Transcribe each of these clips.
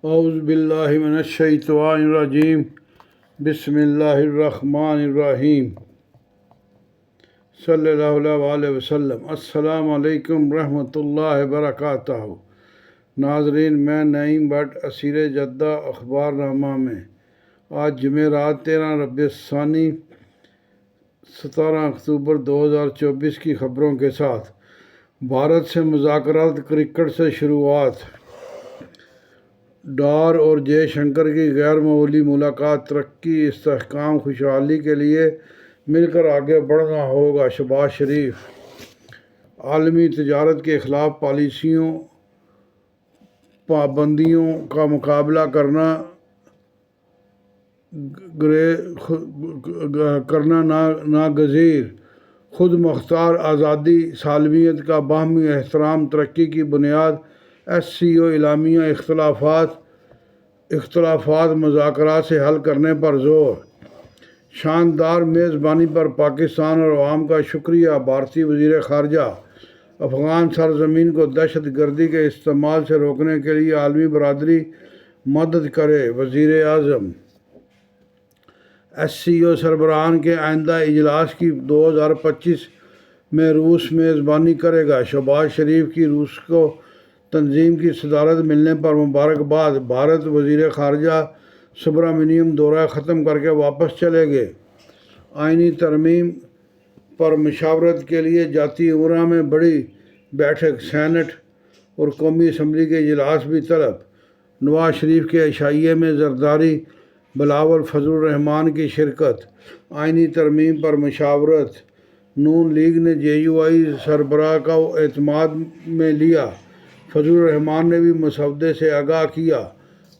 اعوذ باللہ من الشیطان الرجیم بسم اللہ الرحمن الرحیم صلی اللہ علیہ وسلم۔ السلام علیکم ورحمۃ اللہ وبرکاتہ۔ ناظرین، میں نعیم بٹ، اسیر جدہ اخبار نامہ میں آج جمعرات 13 ربیع الثانی 17 اکتوبر 2024 کی خبروں کے ساتھ۔ بھارت سے مذاکرات، کرکٹ سے شروعات۔ ڈار اور جے شنکر کی غیر معمولی ملاقات۔ ترقی، استحکام، خوشحالی کے لیے مل کر آگے بڑھنا ہوگا۔ شہباز شریف۔ عالمی تجارت کے خلاف پالیسیوں، پابندیوں کا مقابلہ کرنا ناگزیر۔ خود مختار آزادی، سالمیت کا باہمی احترام ترقی کی بنیاد۔ SCO اعلامیہ۔ اختلافات مذاکرات سے حل کرنے پر زور۔ شاندار میزبانی پر پاکستان اور عوام کا شکریہ۔ بھارتی وزیر خارجہ۔ افغان سرزمین کو دہشت گردی کے استعمال سے روکنے کے لیے عالمی برادری مدد کرے۔ وزیر اعظم۔ SCO سربراہان کے آئندہ اجلاس کی 2025 میں روس میزبانی کرے گا۔ شہباز شریف کی روس کو تنظیم کی صدارت ملنے پر مبارکباد۔ بھارت وزیر خارجہ سبرامنیم دورہ ختم کر کے واپس چلے گئے۔ آئینی ترمیم پر مشاورت کے لیے جاتی امراء میں بڑی بیٹھک۔ سینٹ اور قومی اسمبلی کے اجلاس بھی طلب۔ نواز شریف کے عشائیے میں زرداری، بلاول فضل الرحمان کی شرکت۔ آئینی ترمیم پر مشاورت۔ نون لیگ نے JUI سربراہ کو اعتماد میں لیا۔ فضل الرحمان نے بھی مسودے سے آگاہ کیا۔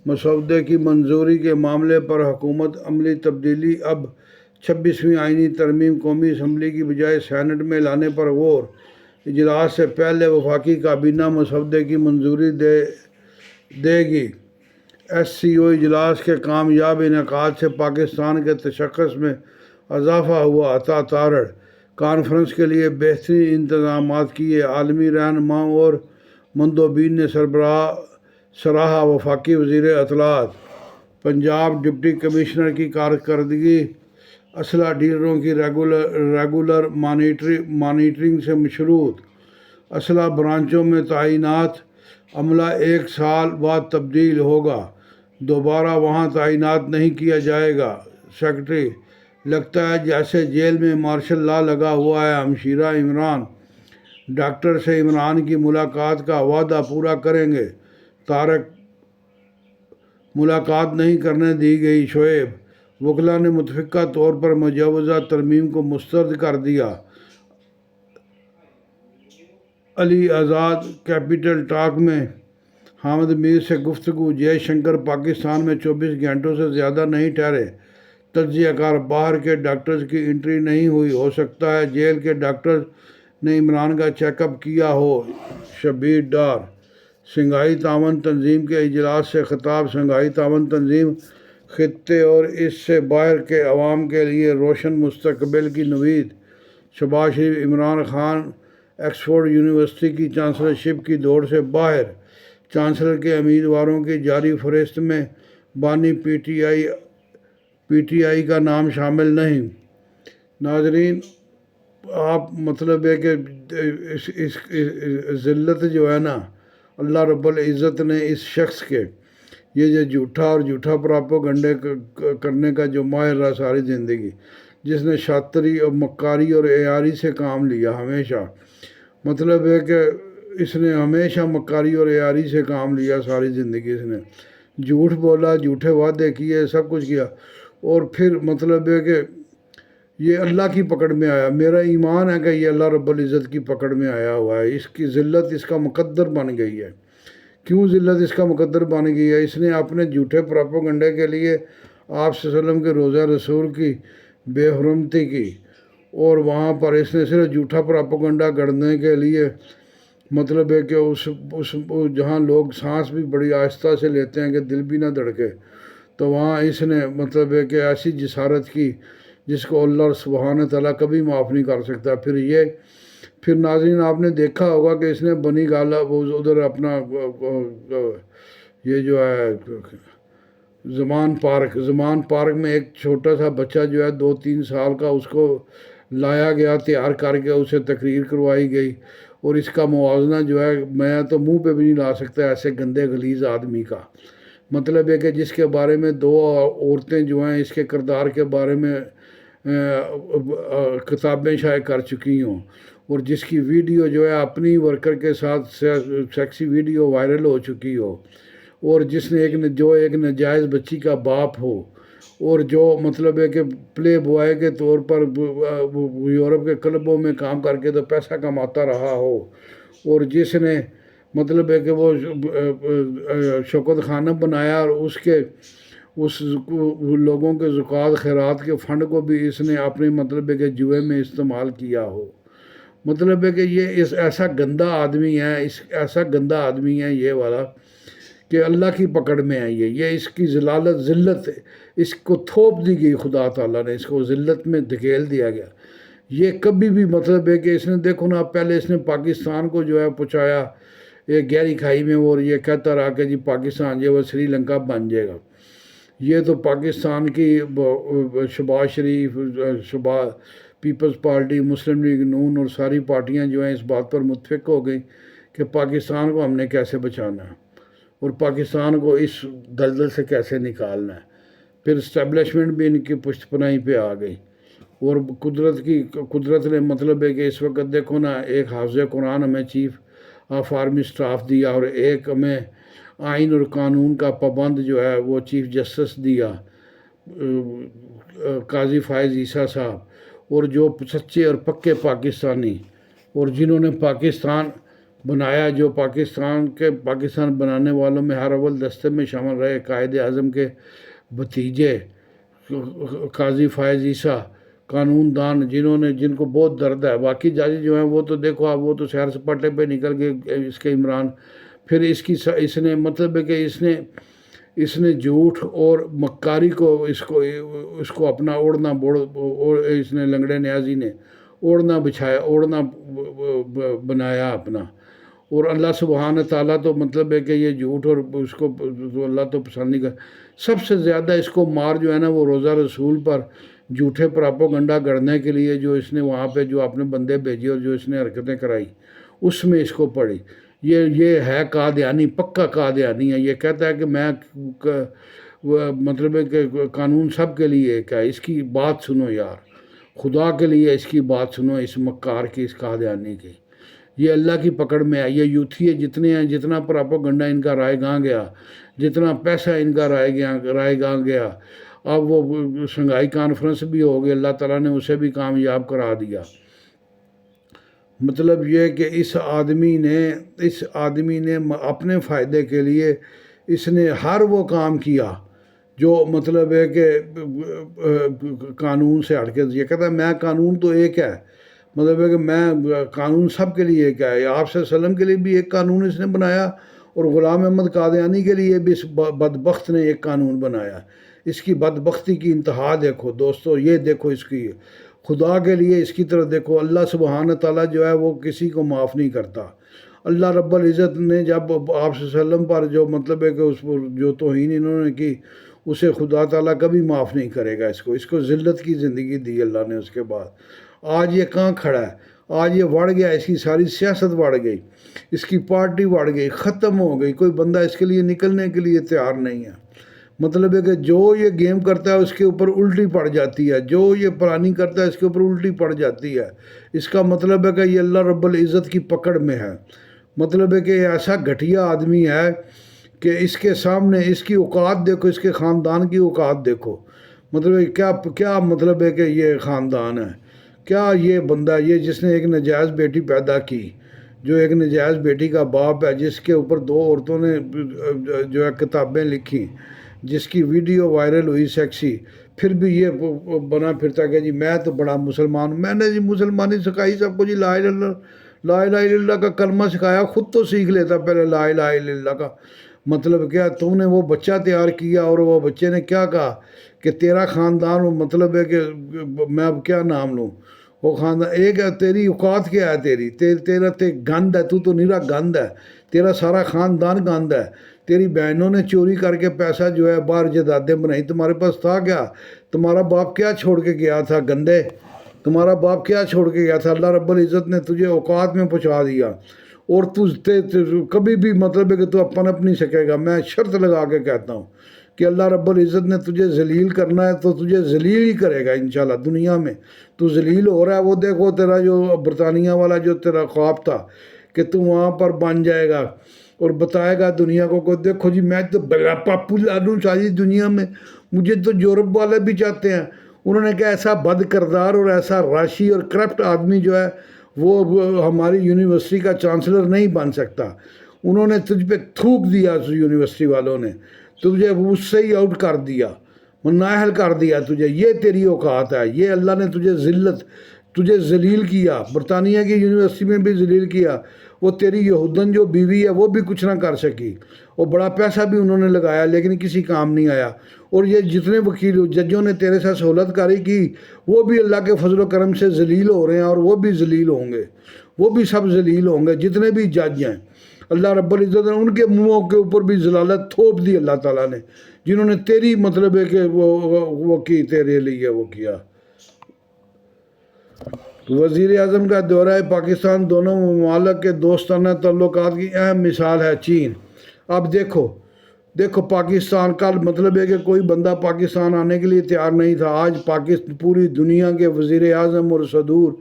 مسودے کی منظوری کے معاملے پر حکمت عملی تبدیلی۔ اب 26ویں آئینی ترمیم قومی اسمبلی کی بجائے سینٹ میں لانے پر غور۔ اجلاس سے پہلے وفاقی کابینہ مسودے کی منظوری دے گی۔ SCO اجلاس کے کامیاب انعقاد سے پاکستان کے تشخص میں اضافہ ہوا۔ عطا تارڑ۔ کانفرنس کے لیے بہترین انتظامات کیے۔ عالمی رہنماؤں اور مندوبین نے سراہا۔ وفاقی وزیر اطلاعات۔ پنجاب ڈپٹی کمشنر کی کارکردگی اسلحہ ڈیلروں کی ریگولر مانیٹرنگ سے مشروط۔ اسلحہ برانچوں میں تعینات عملہ 1 سال بعد تبدیل ہوگا۔ دوبارہ وہاں تعینات نہیں کیا جائے گا۔ سیکرٹری۔ لگتا ہے جیسے جیل میں مارشل لا لگا ہوا ہے۔ ہمشیرہ عمران۔ ڈاکٹر سے عمران کی ملاقات کا وعدہ پورا کریں گے۔ طارق۔ ملاقات نہیں کرنے دی گئی۔ شعیب۔ وکلاء نے متفقہ طور پر مجوزہ ترمیم کو مسترد کر دیا۔ علی آزاد۔ کیپٹل ٹاک میں حامد میر سے گفتگو۔ جے شنکر پاکستان میں 24 گھنٹوں سے زیادہ نہیں ٹھہرے۔ تجزیہ کار۔ باہر کے ڈاکٹرز کی انٹری نہیں ہوئی۔ ہو سکتا ہے جیل کے ڈاکٹرز نے عمران کا چیک اپ کیا ہو۔ شبیر ڈار۔ شنگھائی تعاون تنظیم کے اجلاس سے خطاب۔ شنگھائی تعاون تنظیم خطے اور اس سے باہر کے عوام کے لیے روشن مستقبل کی نوید۔ شہباز شریف۔ عمران خان آکسفورڈ یونیورسٹی کی چانسلرشپ کی دوڑ سے باہر۔ چانسلر کے امیدواروں کی جاری فہرست میں بانی PTI کا نام شامل نہیں۔ ناظرین، آپ مطلب ہے کہ اس ذلت جو ہے نا، اللہ رب العزت نے اس شخص کے یہ جو جھوٹا پراپوگنڈے کرنے کا جو ماہر رہا ساری زندگی، جس نے شاطری اور مکاری اور عیاری سے کام لیا ہمیشہ، مطلب ہے کہ اس نے ہمیشہ مکاری اور عیاری سے کام لیا ساری زندگی۔ اس نے جھوٹ بولا، جھوٹے وعدے کیے، سب کچھ کیا، اور پھر مطلب ہے کہ یہ اللہ کی پکڑ میں آیا۔ میرا ایمان ہے کہ یہ اللہ رب العزت کی پکڑ میں آیا ہوا ہے۔ اس کی ذلت اس کا مقدر بن گئی ہے۔ کیوں ذلت اس کا مقدر بن گئی ہے؟ اس نے اپنے جھوٹے پراپوگنڈے کے لیے آپ صلی اللہ علیہ وسلم کے روضہ رسول کی بے حرمتی کی، اور وہاں پر اس نے صرف جھوٹا پراپوگنڈا گڑھنے کے لیے مطلب ہے کہ اس جہاں لوگ سانس بھی بڑی آہستہ سے لیتے ہیں کہ دل بھی نہ دھڑکے، تو وہاں اس نے مطلب ہے کہ ایسی جسارت کی جس کو اللہ سبحانہ تعالیٰ کبھی معاف نہیں کر سکتا۔ پھر ناظرین، آپ نے دیکھا ہوگا کہ اس نے بنی گالا ادھر اپنا یہ جو ہے زمان پارک میں ایک چھوٹا سا بچہ جو ہے 2-3 سال کا، اس کو لایا گیا تیار کر کے، اسے تقریر کروائی گئی، اور اس کا موازنہ جو ہے میں تو منہ پہ بھی نہیں لا سکتا ایسے گندے غلیظ آدمی کا۔ مطلب ہے کہ جس کے بارے میں 2 عورتیں جو ہیں اس کے کردار کے بارے میں کتابیں شائع کر چکی ہوں، اور جس کی ویڈیو جو ہے اپنی ورکر کے ساتھ سیکسی ویڈیو وائرل ہو چکی ہو، اور جس نے ایک ناجائز بچی کا باپ ہو، اور جو مطلب ہے کہ پلے بوائے کے طور پر یورپ کے کلبوں میں کام کر کے تو پیسہ کماتا رہا ہو، اور جس نے مطلب ہے کہ وہ شوکت خانہ بنایا، اور اس لوگوں کے زکوٰۃ خیرات کے فنڈ کو بھی اس نے اپنے مطلب ہے کہ جوئے میں استعمال کیا ہو۔ مطلب ہے کہ یہ ایسا گندا آدمی ہے، ایسا گندا آدمی ہے یہ والا، کہ اللہ کی پکڑ میں ہے یہ اس کی ذلت اس کو تھوپ دی گئی، خدا تعالیٰ نے اس کو ذلت میں دھکیل دیا گیا۔ یہ کبھی بھی مطلب ہے کہ اس نے دیکھو نا، پہلے اس نے پاکستان کو جو ہے پہنچایا ایک گہری کھائی میں، اور یہ کہتا رہا کہ جی پاکستان جو ہے سری لنکا بن جائے گا۔ یہ تو پاکستان کی شہباز شریف، پیپلز پارٹی، مسلم لیگ نون اور ساری پارٹیاں جو ہیں اس بات پر متفق ہو گئی کہ پاکستان کو ہم نے کیسے بچانا ہے، اور پاکستان کو اس دلدل سے کیسے نکالنا ہے۔ پھر اسٹیبلشمنٹ بھی ان کی پشت پناہی پہ آ گئی، اور قدرت نے مطلب ہے کہ اس وقت دیکھو نا، ایک حافظ قرآن ہمیں چیف آف آرمی سٹاف دیا، اور ایک ہمیں آئین اور قانون کا پابند جو ہے وہ چیف جسٹس دیا، قاضی فائز عیسیٰ صاحب، اور جو سچے اور پکے پاکستانی، اور جنہوں نے پاکستان بنایا، جو پاکستان بنانے والوں میں ہر اول دستے میں شامل رہے، قائد اعظم کے بھتیجے قاضی فائز عیسیٰ، قانون دان جن کو بہت درد ہے۔ باقی جج جو ہیں وہ تو دیکھو آپ، وہ تو سیر سپاٹے پہ نکل گئے اس کے عمران۔ پھر اس نے مطلب ہے کہ اس نے جھوٹ اور مکاری کو اس کو اپنا اس نے لنگڑے نیازی نے اوڑھنا بنایا اپنا، اور اللہ سبحانہ تعالیٰ تو مطلب ہے کہ یہ جھوٹ اور اس کو تو اللہ تو پسند نہیں کر۔ سب سے زیادہ اس کو مار جو ہے نا وہ روزہ رسول پر جھوٹے پراپوگنڈا گڑھنے کے لیے جو اس نے وہاں پہ جو اپنے بندے بھیجے اور جو اس نے حرکتیں کرائی، اس میں اس کو پڑی۔ یہ ہے قادیانی، پکا قادیانی ہے۔ یہ کہتا ہے کہ میں مطلب ہے کہ قانون سب کے لیے ایک ہے۔ اس کی بات سنو یار، خدا کے لیے اس کی بات سنو، اس مکار کی، اس قادیانی کی۔ یہ اللہ کی پکڑ میں ہے۔ یہ یوتھی جتنے ہیں، جتنا پراپوگنڈا ان کا رائے گاں گیا، جتنا پیسہ ان کا رائے گاں گیا، اب وہ شنگھائی کانفرنس بھی ہو گئی، اللہ تعالیٰ نے اسے بھی کامیاب کرا دیا۔ مطلب یہ کہ اس آدمی نے اپنے فائدے کے لیے اس نے ہر وہ کام کیا جو مطلب ہے کہ قانون سے ہٹ کے۔ یہ کہتا ہے میں قانون تو ایک ہے، مطلب ہے کہ میں قانون سب کے لیے ایک ہے۔ آپ صلی اللہ علیہ وسلم کے لیے بھی ایک قانون اس نے بنایا، اور غلام احمد قادیانی کے لیے بھی اس بدبخت نے ایک قانون بنایا۔ اس کی بدبختی کی انتہا دیکھو دوستو، یہ دیکھو اس کی، خدا کے لیے اس کی طرف دیکھو۔ اللہ سبحانہ تعالیٰ جو ہے وہ کسی کو معاف نہیں کرتا۔ اللہ رب العزت نے جب آپ صلی اللہ علیہ وسلم پر جو مطلب ہے کہ اس پر جو توہین انہوں نے کی، اسے خدا تعالیٰ کبھی معاف نہیں کرے گا۔ اس کو ذلت کی زندگی دی اللہ نے۔ اس کے بعد آج یہ کہاں کھڑا ہے؟ آج یہ بڑھ گیا، اس کی ساری سیاست بڑھ گئی، اس کی پارٹی بڑھ گئی، ختم ہو گئی۔ کوئی بندہ اس کے لیے نکلنے کے لیے تیار نہیں ہے۔ مطلب ہے کہ جو یہ گیم کرتا ہے اس کے اوپر الٹی پڑ جاتی ہے، جو یہ پرانی کرتا ہے اس کے اوپر الٹی پڑ جاتی ہے۔ اس کا مطلب ہے کہ یہ اللہ رب العزت کی پکڑ میں ہے۔ مطلب ہے کہ یہ ایسا گھٹیا آدمی ہے کہ اس کے سامنے اس کی اوقات دیکھو، اس کے خاندان کی اوقات دیکھو۔ مطلب ہے کیا مطلب ہے کہ یہ خاندان ہے، کیا یہ بندہ، یہ جس نے ایک ناجائز بیٹی پیدا کی، جو ایک ناجائز بیٹی کا باپ ہے، جس کے اوپر 2 عورتوں نے جو ہے کتابیں لکھی، جس کی ویڈیو وائرل ہوئی سیکسی، پھر بھی یہ بنا پھرتا کہ جی میں تو بڑا مسلمان ہوں۔ میں نے جی مسلمانی سکھائی سب کو، جی لا الہ الا اللہ کا کلمہ سکھایا، خود تو سیکھ لیتا پہلے لا الہ الا اللہ کا مطلب کیا۔ تم نے وہ بچہ تیار کیا، اور وہ بچے نے کیا کہا کہ تیرا خاندان، مطلب ہے کہ میں اب کیا نام لوں، وہ خاندان ایک ہے، تیری اوقات کیا ہے، تیرا گند ہے، تو نیرا گند ہے، تیرا سارا خاندان گند ہے، تیری بہنوں نے چوری کر کے پیسہ جو ہے باہر جائیدادیں بنائی، تمہارے پاس تھا کیا؟ تمہارا باپ کیا چھوڑ کے گیا تھا گندے؟ تمہارا باپ کیا چھوڑ کے گیا تھا؟ اللہ رب العزت نے تجھے اوقات میں پہنچا دیا، اور کبھی بھی مطلب ہے کہ تو پنپ نہیں سکے گا۔ میں شرط لگا کے کہتا ہوں کہ اللہ رب العزت نے تجھے ذلیل کرنا ہے تو تجھے ذلیل ہی کرے گا انشاءاللہ۔ دنیا میں تو ذلیل ہو رہا ہے، وہ دیکھو تیرا جو برطانیہ والا جو تیرا خواب تھا کہ تو وہاں پر بن جائے گا اور بتائے گا دنیا کو دیکھو جی میں تو بڑا پاپولر ہوں ساری دنیا میں، مجھے تو یورپ والے بھی چاہتے ہیں۔ انہوں نے کہا ایسا بد کردار اور ایسا راشی اور کرپٹ آدمی جو ہے وہ ہماری یونیورسٹی کا چانسلر نہیں بن سکتا۔ انہوں نے تجھ پہ تھوک دیا، یونیورسٹی والوں نے تجھے اس سے ہی آؤٹ کر دیا، نااہل کر دیا تجھے۔ یہ تیری اوقات ہے، یہ اللہ نے تجھے ذلیل کیا، برطانیہ کی یونیورسٹی میں بھی ذلیل کیا۔ وہ تیری یہودن جو بیوی ہے وہ بھی کچھ نہ کر سکی، اور بڑا پیسہ بھی انہوں نے لگایا لیکن کسی کام نہیں آیا۔ اور یہ جتنے وکیل ججوں نے تیرے ساتھ سہولت کاری کی وہ بھی اللہ کے فضل و کرم سے ذلیل ہو رہے ہیں، اور وہ بھی ذلیل ہوں گے، وہ بھی سب ذلیل ہوں گے جتنے بھی جج ہیں۔ اللہ رب العزت نے ان کے منہوں کے اوپر بھی ذلالت تھوپ دی اللہ تعالیٰ نے، جنہوں نے تیری مطلب ہے کہ وہ کی تیرے لیے وہ کیا۔ وزیر اعظم کا دورہ پاکستان دونوں ممالک کے دوستانہ تعلقات کی اہم مثال ہے چین۔ اب دیکھو پاکستان کا مطلب ہے کہ کوئی بندہ پاکستان آنے کے لیے تیار نہیں تھا، آج پوری دنیا کے وزیر اعظم اور صدور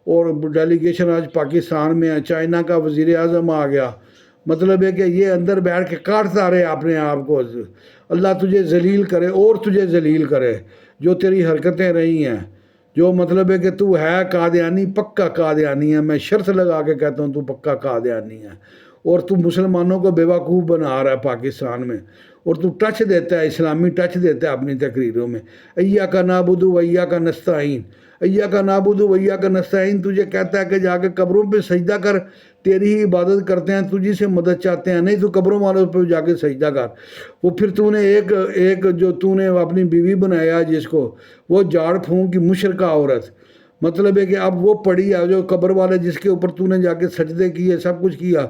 اور ڈیلیگیشن آج پاکستان میں ہے۔ چائنا کا وزیر اعظم آ گیا، مطلب ہے کہ یہ اندر بیٹھ کے کاٹتا رہے اپنے آپ کو۔ اللہ تجھے ذلیل کرے اور تجھے ذلیل کرے، جو تیری حرکتیں رہی ہیں، جو مطلب ہے کہ تو ہے قادیانی، پکا قادیانی ہے۔ میں شرط لگا کے کہتا ہوں تو پکا قادیانی ہے، اور تو مسلمانوں کو بیوقوف بنا رہا ہے پاکستان میں، اور تو ٹچ دیتا ہے، اسلامی ٹچ دیتا ہے اپنی تقریروں میں۔ ایاک نعبد و ایاک نستعین، ایاک نعبد و ایاک نستعین تجھے کہتا ہے کہ جا کے قبروں پہ سجدہ کر، تیری ہی عبادت کرتے ہیں، تجھی سے مدد چاہتے ہیں، نہیں تو قبروں والوں پہ جا کے سجدہ کر۔ وہ پھر تو نے ایک جو تو نے اپنی بیوی بنایا جس کو، وہ جھاڑ پھونک کی مشرکہ عورت، مطلب ہے کہ اب وہ پڑی ہے جو قبر والے جس کے اوپر تو نے جا کے سجدے کیے، سب کچھ کیا،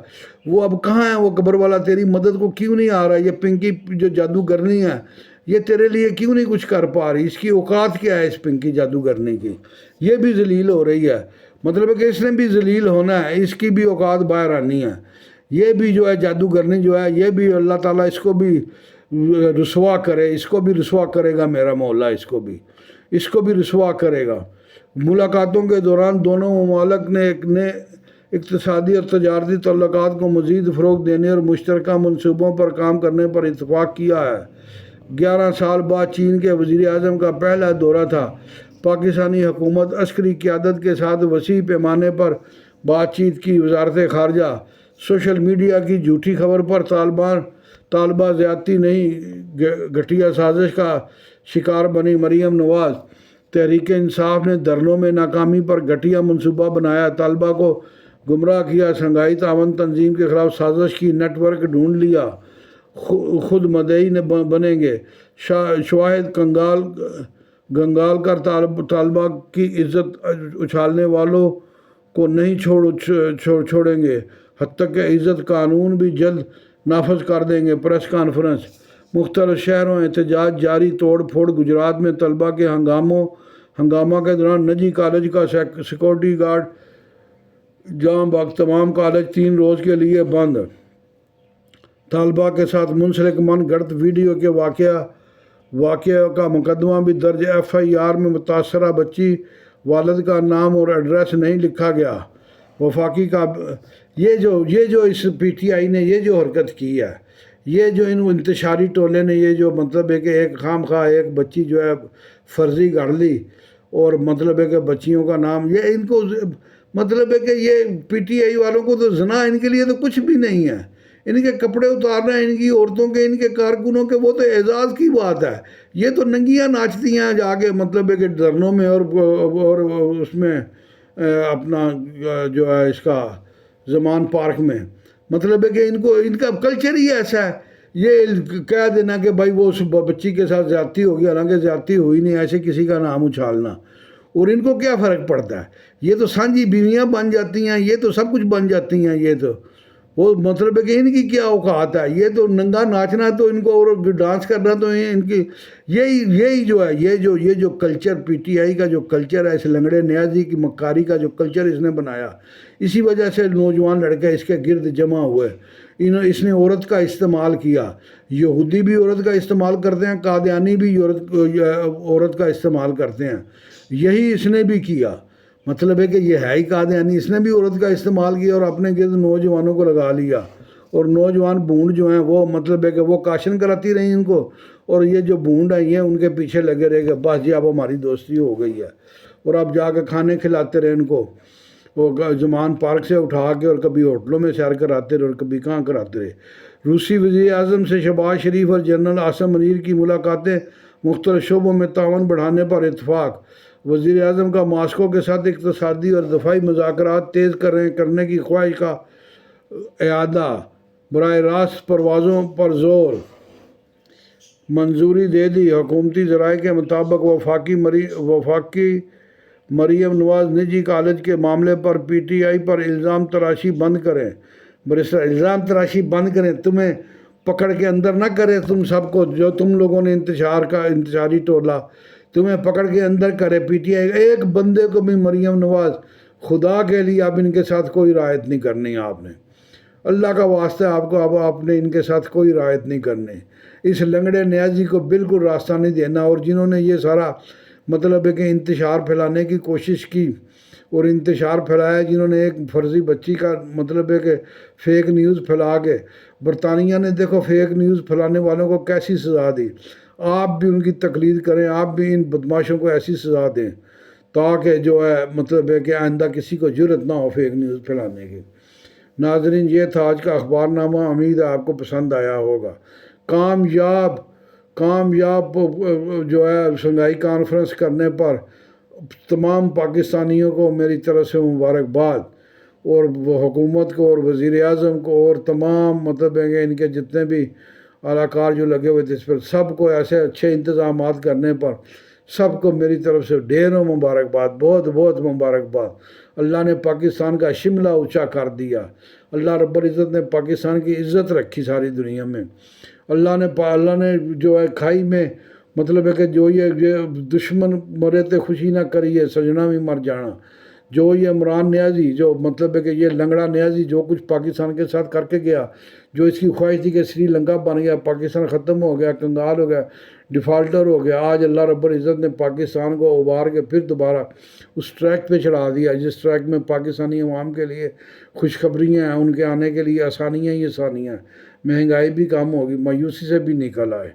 وہ اب کہاں ہے؟ وہ قبر والا تیری مدد کو کیوں نہیں آ رہا؟ یہ پنکی جو جادوگرنی ہے یہ تیرے لیے کیوں نہیں کچھ کر پا رہی؟ اس کی اوقات کیا ہے اس پنکی جادوگرنی کی؟ یہ بھی ذلیل ہو رہی ہے، مطلب ہے کہ اس نے بھی ذلیل ہونا ہے، اس کی بھی اوقات باہر آنی ہے۔ یہ بھی جو ہے جادوگرنی جو ہے، یہ بھی اللہ تعالیٰ اس کو بھی رسوا کرے، اس کو بھی رسوا کرے گا میرا مولا، اس کو بھی رسوا کرے گا۔ ملاقاتوں کے دوران دونوں ممالک نے اقتصادی اور تجارتی تعلقات کو مزید فروغ دینے اور مشترکہ منصوبوں پر کام کرنے پر اتفاق کیا ہے۔ 11 سال بعد چین کے وزیر اعظم کا پہلا دورہ تھا۔ پاکستانی حکومت عسکری قیادت کے ساتھ وسیع پیمانے پر بات چیت کی۔ وزارت خارجہ سوشل میڈیا کی جھوٹی خبر پر طالبہ زیادتی نہیں گھٹیا سازش کا شکار بنی مریم نواز۔ تحریک انصاف نے دھرنوں میں ناکامی پر گھٹیا منصوبہ بنایا، طالبہ کو گمراہ کیا، شنگھائی تعاون تنظیم کے خلاف سازش کی نیٹ ورک ڈھونڈ لیا، خود مدعی بنیں گے۔ شواہد گنگال کر طالبہ کی عزت اچھالنے والوں کو نہیں چھوڑیں گے، حتیٰ کہ عزت قانون بھی جلد نافذ کر دیں گے۔ Press conference. مختلف شہروں احتجاج جاری، توڑ پھوڑ۔ گجرات میں طلبہ کے ہنگامہ کے دوران نجی کالج کا سیکورٹی گارڈ جام بھگ، تمام کالج 3 روز کے لیے بند۔ طالبہ کے ساتھ منسلک من گھڑت ویڈیو کے واقعہ کا مقدمہ بھی درج۔ FIR میں متاثرہ بچی والد کا نام اور ایڈریس نہیں لکھا گیا۔ وفاقی کا یہ جو اس PTI نے یہ جو حرکت کی ہے، یہ جو ان انتشاری ٹولے نے یہ جو مطلب ہے کہ ایک خام خواہ ایک بچی جو ہے فرضی گڑھ لی، اور مطلب ہے کہ بچیوں کا نام یہ ان کو مطلب ہے کہ یہ PTI والوں کو تو زنا ان کے لیے تو کچھ بھی نہیں ہے، ان کے کپڑے اتارنا ان کی عورتوں کے، ان کے کارکنوں کے، وہ تو اعزاز کی بات ہے۔ یہ تو ننگیاں ناچتی ہیں جا کے مطلب ہے کہ دھرنوں میں اور اس میں اپنا جو ہے اس کا زمان پارک میں، مطلب ہے کہ ان کا کلچر ہی ایسا ہے۔ یہ کہہ دینا کہ بھائی وہ اس بچی کے ساتھ زیادتی ہوگی، حالانکہ زیادتی ہوئی نہیں، ایسے کسی کا نام اچھالنا، اور ان کو کیا فرق پڑتا ہے؟ یہ تو سانجھی بیویاں بن جاتی ہیں، یہ تو سب کچھ بن جاتی ہیں، یہ تو وہ مطلب ہے کہ ان کی کیا اوقات ہے، یہ تو ننگا ناچنا تو ان کو اور ڈانس کرنا تو ان کی یہی جو ہے یہ جو کلچر پی ٹی آئی کا جو کلچر ہے، اس لنگڑے نیازی کی مکاری کا جو کلچر اس نے بنایا، اسی وجہ سے نوجوان لڑکے اس کے گرد جمع ہوئے۔ اس نے عورت کا استعمال کیا، یہودی بھی عورت کا استعمال کرتے ہیں، قادیانی بھی عورت کا استعمال کرتے ہیں، یہی اس نے بھی کیا۔ مطلب ہے کہ یہ ہے ہی قادیانی، اس نے بھی عورت کا استعمال کیا اور اپنے گرد نوجوانوں کو لگا لیا، اور نوجوان بھونڈ جو ہیں وہ مطلب ہے کہ وہ کاشن کراتی رہی ان کو، اور یہ جو بھونڈ آئی ہیں ان کے پیچھے لگے رہے کہ بس جی اب ہماری دوستی ہو گئی ہے، اور اب جا کے کھانے کھلاتے رہے ان کو، وہ زمان پارک سے اٹھا کے اور کبھی ہوٹلوں میں سیر کراتے رہے اور کبھی کہاں کراتے رہے۔ روسی وزیر اعظم سے شہباز شریف اور جنرل عاصم منیر کی ملاقاتیں، مختلف شعبوں میں تعاون بڑھانے پر اتفاق۔ وزیر اعظم کا ماسکو کے ساتھ اقتصادی اور دفاعی مذاکرات تیز کرنے کی خواہش کا اعادہ، براہ راست پروازوں پر زور، منظوری دے دی۔ حکومتی ذرائع کے مطابق وفاقی مریم نواز نجی کالج کے معاملے پر پی ٹی آئی پر الزام تراشی بند کریں۔ برسر الزام تراشی بند کریں، تمہیں پکڑ کے اندر نہ کرے، تم سب کو جو تم لوگوں نے انتشاری ٹولہ تمہیں پکڑ کے اندر کرے۔ پی ٹی آئی ایک بندے کو بھی، مریم نواز، خدا کے لیے اب ان کے ساتھ کوئی رعایت نہیں کرنی، آپ نے اللہ کا واسطہ آپ کو، اب آپ نے ان کے ساتھ کوئی رعایت نہیں کرنی، اس لنگڑے نیازی کو بالکل راستہ نہیں دینا۔ اور جنہوں نے یہ سارا مطلب ہے کہ انتشار پھیلانے کی کوشش کی اور انتشار پھیلایا، جنہوں نے ایک فرضی بچی کا مطلب ہے کہ فیک نیوز پھیلا کے، برطانیہ نے دیکھو فیک نیوز پھیلانے والوں کو کیسی سزا دی، آپ بھی ان کی تقلید کریں، آپ بھی ان بدماشوں کو ایسی سزا دیں تاکہ جو ہے مطلب ہے کہ آئندہ کسی کو جرأت نہ ہو فیک نیوز پھیلانے کی۔ ناظرین، یہ تھا آج کا اخبار نامہ، امید ہے آپ کو پسند آیا ہوگا۔ کامیاب جو ہے شنگھائی کانفرنس کرنے پر تمام پاکستانیوں کو میری طرف سے مبارکباد، اور وہ حکومت کو اور وزیر اعظم کو اور تمام مطلب ہے کہ ان کے جتنے بھی اعلیٰ کار جو لگے ہوئے تھے اس پر، سب کو ایسے اچھے انتظامات کرنے پر سب کو میری طرف سے ڈھیروں مبارکباد، بہت بہت مبارکباد۔ اللہ نے پاکستان کا شملہ اونچا کر دیا، اللہ رب العزت نے پاکستان کی عزت رکھی ساری دنیا میں۔ اللہ نے جو ہے کھائی میں مطلب ہے کہ جو یہ دشمن مرے تے خوشی نہ کریے، سجنا بھی مر جانا، جو یہ عمران نیازی جو مطلب ہے کہ یہ لنگڑا نیازی جو کچھ پاکستان کے ساتھ کر کے گیا، جو اس کی خواہش تھی کہ سری لنکا بن گیا، پاکستان ختم ہو گیا، کنگال ہو گیا، ڈیفالٹر ہو گیا، آج اللہ رب العزت نے پاکستان کو ابھار کے پھر دوبارہ اس ٹریک پہ چڑھا دیا جس ٹریک میں پاکستانی عوام کے لیے خوشخبریاں ہیں، ان کے آنے کے لیے آسانیاں ہی آسانیاں ہیں، مہنگائی بھی کم ہوگی، مایوسی سے بھی نکل آئے۔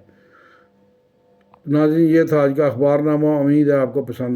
ناظرین، یہ تھا آج کا اخبار نامہ، امید ہے آپ کو پسند